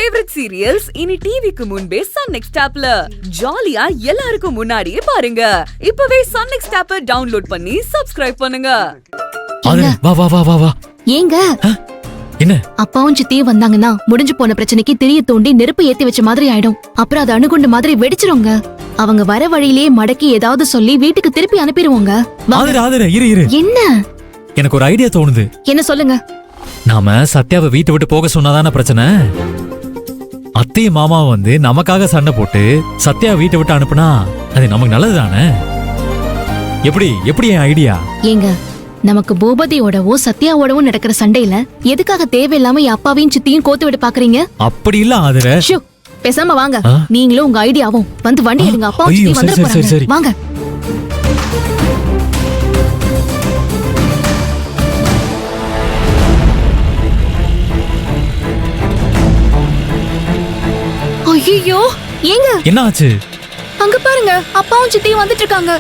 Favourite serials இனி டிவிக்கு முன்பே சன் நெக்ஸ்ட் ஆப்ல ஜாலியா எல்லாருக்கும் முன்னாடியே பாருங்க. இப்பவே சன் நெக்ஸ்ட் ஆப்பை டவுன்லோட் பண்ணி சப்ஸ்கிரைப் பண்ணுங்க. வா வா வா வா வா. ஏங்க என்ன? அப்பாவும் சித்தியும் வந்தாங்கன்னா முடிஞ்சு போன பிரச்சனைக்கு திரிய தோண்டி நெருப்பு ஏத்தி வச்ச மாதிரி ஆயிடும். அப்புறம் அது அணுகுண்டு மாதிரி வெடிச்சிருங்க. அவங்க வர வழியிலேயே மடக்கி ஏதாவது சொல்லி வீட்டுக்கு திருப்பி அனுப்பிடுவோங்க. என்ன? எனக்கு ஒரு ஐடியா தோணுது. என்ன சொல்லுங்க. நாம சத்யாவை வீட்டை விட்டு போக சொன்னாதான பிரச்சனை. அத்தையும் மாமாவும் வந்து நமக்காக சண்டை போட்டு சத்யா வீட்டை விட்டு அனுப்புனா அது நமக்கு நல்லதுதானே? எப்படி எப்படி என் ஐடியா? ஏங்க, நமக்கு பூபதியோடவும் சத்யாவோடவும் நடக்கிற சண்டையில எதுக்காக தேவையில்லாம என் அப்பாவையும் சித்தியும் கோத்து விட பாக்குறீங்க? அப்படி இல்ல ஆதர. பேசாம வாங்க. நீங்களும் உங்க ஐடியாவும் வந்து வண்டி எடுங்க. அப்பாவும் சித்தி வந்து போறாங்க. வாங்க. ஐயோ, ஏங்க என்ன ஆச்சு? அங்க பாருங்க, அப்பாவும் சித்தியும் வந்துட்டு இருக்காங்க.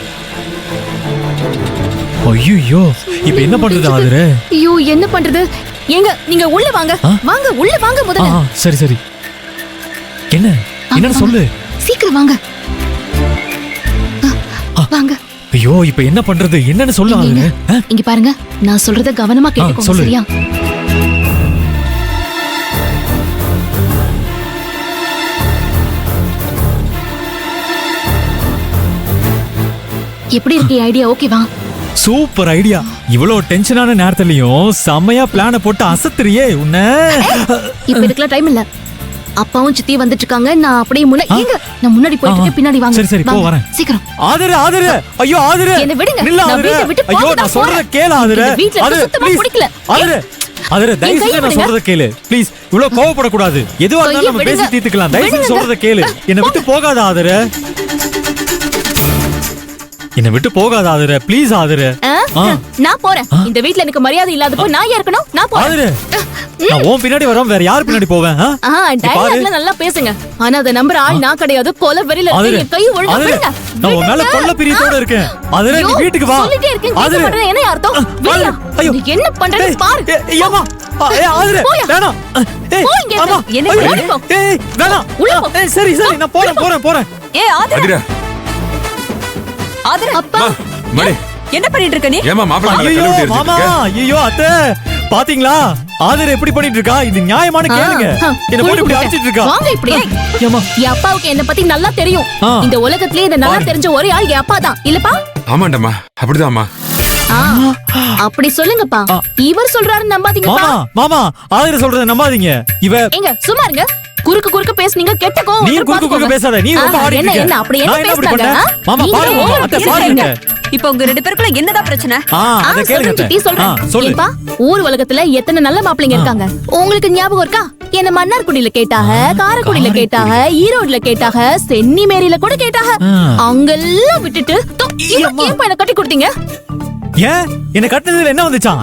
ஐயோ, இப்போ என்ன பண்றது ஆதர? ஐயோ, என்ன பண்றது? ஏங்க, நீங்க உள்ள வாங்க. வாங்க, உள்ள வாங்க முதல்ல. சரி சரி. என்ன என்னன்னு சொல்லு. சீக்கிரம் வாங்க. வாங்க. ஐயோ, இப்போ என்ன பண்றது? என்னன்னு சொல்லு ஆதர. இங்க பாருங்க, நான் சொல்றத கவனமா கேட்டுக்கோங்க. சரியா? எப்படி இருக்கு ஐடியா? ஓகேவா? Super idea. இவ்வளவு டென்ஷனான நேரத்துலயும் செம்மையா பிளான போட்டு அசத்துறியே உன்ன. இப்ப இதுக்கெல்லாம் டைம் இல்ல. அப்பாவும் சித்தி வந்துட்டு இருக்காங்க. நான் அப்படியே நான் முன்னாடி போயிட்டு பின்னாடி வாங்க. சரி சரி, போ வரேன். சீக்கிரம். ஆதர ஆதர. ஐயோ ஆதர. என்ன விடுங்க. நான் வீட்டை விட்டு போறேன். ஐயோ, நான் சொல்றத கேளு ஆதர. ஆதர சுத்தமா பிடிக்கல. ஆதர ஆதர, தயவு செஞ்சு நான் சொல்றத கேளு. ப்ளீஸ், இவ்வளவு கோவப்பட கூடாது. எதுவா இருந்தாலும் நம்ம பேசி தீர்த்துக்கலாம். தயவு செஞ்சு சொல்றத கேளு. என்ன விட்டு போகாத ஆதர. என்ன விட்டு போகாத ஆதர. ப்ளீஸ் ஆதர. நான் போறேன். இந்த வீட்ல எனக்கு மரியாதை இல்லாதப்போ நான் இருக்கணும். நான் போறேன் ஆதர. நான் உன் பின்னாடி வரேன். வேற யார் பின்னாடி போவேன்? டயலாக்ல நல்லா பேசுங்க. ஆனா அத நம்பர் ஆள் நான் கிடையாது. கொலை வெறியில இருக்கு. என் கை ஒழுங்கா விடுங்க. நான் உன் மேல கொல்ல பிரியத்தோட இருக்கேன். ஆதர, நீ வீட்டுக்கு வா. சொல்லிட்டே இருக்கேன். கேட்க மாட்டேன். என்ன அர்த்தம்? ஐயோ, நீ என்ன பண்றேன்னு பாரு. ஏமா ஆதர, வேணாம். ஆமா, என்ன ஓடிப்போ. வேணாம். சரி சரி, நான் போறேன். ஆதர ஆதர, அப்பா மடி என்ன பண்ணிட்டு இருக்க நீ? ஏமா மாப்ள மேல கல்லு ஊத்தி மாமா, ஐயோ அத்தை, பாத்தீங்களா ஆதர எப்படி பண்ணிட்டு இருக்கா? இது நியாயமான கேளுங்க. என்ன போட்டு இப்படி அடிச்சிட்டு இருக்கா? வாங்க இப்படி. ஏமா, என் அப்பாவுக்கு என்ன பத்தி நல்லா தெரியும். இந்த உலகத்திலே இத நல்லா தெரிஞ்ச ஒரே ஆள் என் அப்பா தான். இல்லப்பா? ஆமாண்டம்மா, அப்படிதான்மா. அப்படி சொல்லுங்கப்பா. இவர் சொல்றாரு நம்பாதீங்கப்பா. மாமா, ஆதர சொல்றத நம்பாதீங்க. ஏங்க சும்மா இருங்க. குறுக்கு பேசுனீங்க. கெட்ட கோவம். நீ குறுக்கு பேசாத. நீ ரொம்ப ஆடி இருக்க. என்ன அப்படி என்ன பேசுறாங்க? மாமா பாருங்க, அத்தை பாருங்க. இப்போ உங்க ரெண்டு பேருக்குள்ள என்னதான் பிரச்சனை? அத கேளுங்க. சொல்லுப்பா. ஊர் உலகத்துல எத்தனை நல்ல மாப்பிள்ளைங்க இருக்காங்க. உங்களுக்கு ஞாபகம் இருக்கா? என்ன மன்னார்குடியில கேட்டாக, காரைக்குடியில கேட்டாக, ஈரோடுல கேட்டாக, சென்னி மேரியில கூட கேட்டாக. அங்கெல்லாம் விட்டுட்டு ஏன் பையனை கட்டி கொடுத்தீங்க? ஏன் என்ன கட்டினதுல என்ன வந்துச்சான்?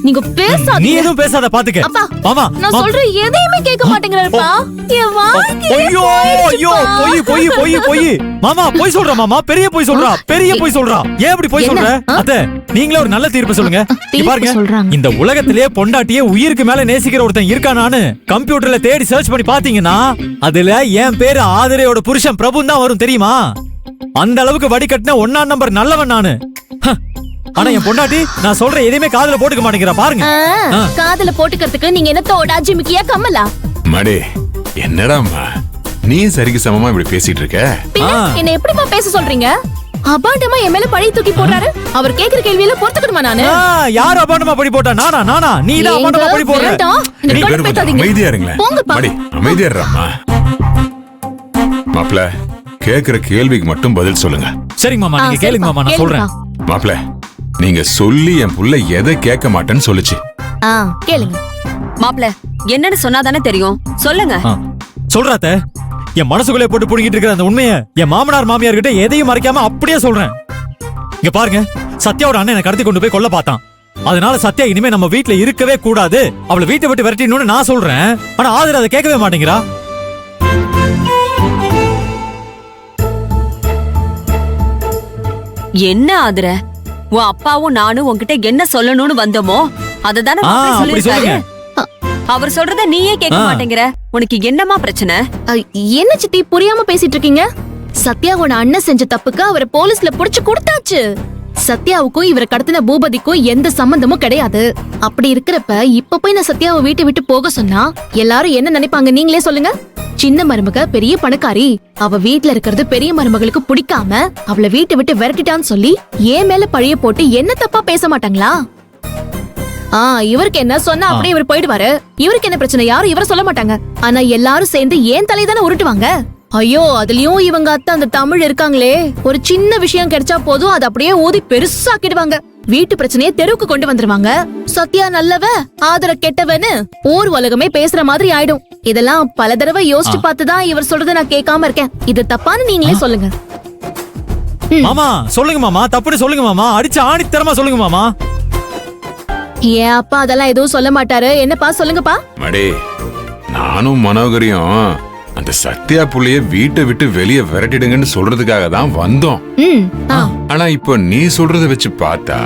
நீங்க பேசாதீங்க. நீ எதுவும் பேசாத, பாத்துக்க. மாமா, நான் சொல்ற எதையுமே கேட்க மாட்டேங்கறப்பா. என் வாழ்க்கை. ஐயோ போய் மாமா, போய் சொல்றா மாமா. பெரிய போய் சொல்றா. ஏன் இப்படி போய் சொல்ற? அத்தை, நீங்களே ஒரு நல்ல தீர்ப்பு சொல்லுங்க. பாருங்க, இந்த உலகத்திலேயே பொண்டாட்டியே உயிருக்கு மேல நேசிக்கிற ஒருத்தன் இருக்கானான்னு கம்ப்யூட்டர்ல தேடி சர்ச் பண்ணி பாத்தீங்கன்னா அதுல என் பேரு ஆதரையோட புருஷன் பிரபுன்னு தான் வரும். தெரியுமா? அந்த அளவுக்கு வடிகட்டின 1ஆம் நம்பர் நல்லவன் நானு. ஆனா என் பொண்டாட்டி நான் சொல்ற எதையுமே காதுல போட்டுக்க மாட்டேங்கிறா. பாருங்க, காதுல போட்டுக்கிறதுக்கு நீங்க என்ன தோடா ஜிமிக்கியா கம்மலா? மடி, என்னடாம்மா நீ சரிக்கு சமமா இப்படி பேசிட்டு இருக்க? என்ன எப்படிமா பேச சொல்றீங்க? அபாண்டமா என் மேல பழி தூக்கி போடுறாரு. அவர் கேக்குற கேள்வியில பொறுத்துக்கணுமா நானு? யார் அபாண்டமா பழி போட்டா? நானா? நீ தான் அபாண்டமா பழி போடுற. அமைதியா இருங்களேன். மடி, அமைதியா இரும்மா. மாப்ள, கேக்குற கேள்விக்கு மட்டும் பதில் சொல்லுங்க. சரிங்க மாமா, நீங்க கேளுங்க மாமா, நான் சொல்றேன். மாப்ள, நீங்க சொல்லி என் புள்ள எதை கேட்க மாட்டேன்னு சொல்லுச்சு. கேளுங்க. மாப்ள, என்னன்னு சொன்னாதானே தெரியும். சொல்லுங்க. சொல்றாத்த, என் மனசுக்குள்ளே போட்டு புடிங்கிட்டு இருக்கிற அந்த உண்மையை என் மாமனார் மாமியார் கிட்ட எதையும் மறைக்காம அப்படியே சொல்றேன். இங்க பாருங்க, சத்யாவோட அண்ணன் கடத்தி கொண்டு போய் கொல்ல பார்த்தான். அதனால சத்யா இனிமே நம்ம வீட்டுல இருக்கவே கூடாது, அவளை வீட்டை விட்டு விரட்டிடணும்னு நான் சொல்றேன். ஆனா ஆதர அதை கேட்கவே மாட்டேங்கிறா. என்ன ஆதர, உன் அப்பாவும் நானும் உன்கிட்ட என்ன சொல்லணும்னு வந்தோமோ அததானே சொல்லிருக்காரு. அவர் சொல்றத நீயே கேட்க மாட்டேங்கிற. உனக்கு என்னமா பிரச்சனை? என்ன சித்தி புரியாம பேசிட்டு இருக்கீங்க? சத்யாவோட அண்ணன் செஞ்ச தப்புக்கு அவரை போலீஸ்ல புடிச்சு கொடுத்தாச்சு. சத்யாவுக்கும் இவரை கடத்தின பூபதிக்கும் எந்த சம்பந்தமும் கிடையாது. அப்படி இருக்கிறப்ப இப்ப போய் நான் சத்யாவை வீட்டை விட்டு போக சொன்னா எல்லாரும் என்ன நினைப்பாங்க நீங்களே சொல்லுங்க. சின்ன மருமக பெரிய பணக்காரி, அவ வீட்ல இருக்கிறது பெரிய மருமகளுக்கு பிடிக்காம அவளை வீட்டை விட்டு விரட்டிட்டான்னு சொல்லி ஏன் மேல பழிய போட்டு என்ன தப்பா பேச மாட்டாங்களா? இவருக்கு என்ன சொன்னா அப்படியே இவர் போயிடுவாரு. இவருக்கு என்ன பிரச்சனை? யாரும் இவரை சொல்ல மாட்டாங்க. ஆனா எல்லாரும் சேர்ந்து ஏன் தலைதானே உருட்டுவாங்க. ஐயோ, அதுலயும் இவங்க அத்தை அந்த தமிழ் இருக்காங்களே, ஒரு சின்ன விஷயம் கிடைச்சா போதும் அது அப்படியே ஊதி பெருசாக்கிடுவாங்க. வீட்டு பிரச்சனையை தெருவுக்கு கொண்டு வந்துருவாங்க. சத்யா நல்லவ, ஆதர கெட்டவன்னு ஊர் உலகமே பேசுற மாதிரி ஆயிடும். இதெல்லாம் பல தடவை யோசிச்சு பார்த்துதான் இவர் சொல்றதை நான் கேட்காம இருக்கேன். இது தப்பான்னு நீங்களே சொல்லுங்க. மாமா சொல்லுங்க மாமா, தப்புன்னு சொல்லுங்க மாமா, அடிச்சு ஆணித்தரமா சொல்லுங்க மாமா. ஏன் அப்பா அதெல்லாம் எதுவும் சொல்ல மாட்டாரு. என்னப்பா சொல்லுங்கப்பா. மடே, நானும் மனோகரியும் அந்த சத்யா புள்ளைய வீட்டை விட்டு வெளியே விரட்டிடுங்கன்னு சொல்றதுக்காக தான் வந்தோம். ஆனா இப்ப நீ சொல்றத வச்சு பார்த்தா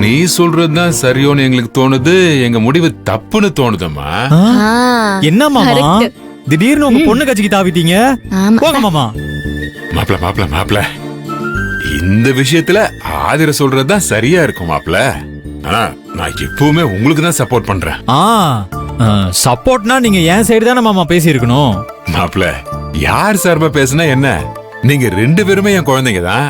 நீ சொல்றதுதான் சரியோன்னு எங்களுக்கு தோணுது. எங்க முடிவு தப்புன்னு தோணுதம்மா. என்ன மாமா திடீர்னு உங்க பொண்ணு கட்சிக்கு தாவிட்டீங்க? போங்க மாமா. மாப்ள மாப்ள மாப்ள, இந்த விஷயத்துல ஆதிர சொல்றதுதான் சரியா இருக்கும் மாப்ள. ஆனா நான் எப்பவுமே உங்களுக்கு தான் சப்போர்ட் பண்றேன். சப்போர்ட்னா நீங்க என் சைடு தானே மாமா பேசி இருக்கணும். மாப்ள, யார் சார்பா பேசுனா என்ன? நீங்க 2 பேருமே என் குழந்தைங்க தான்.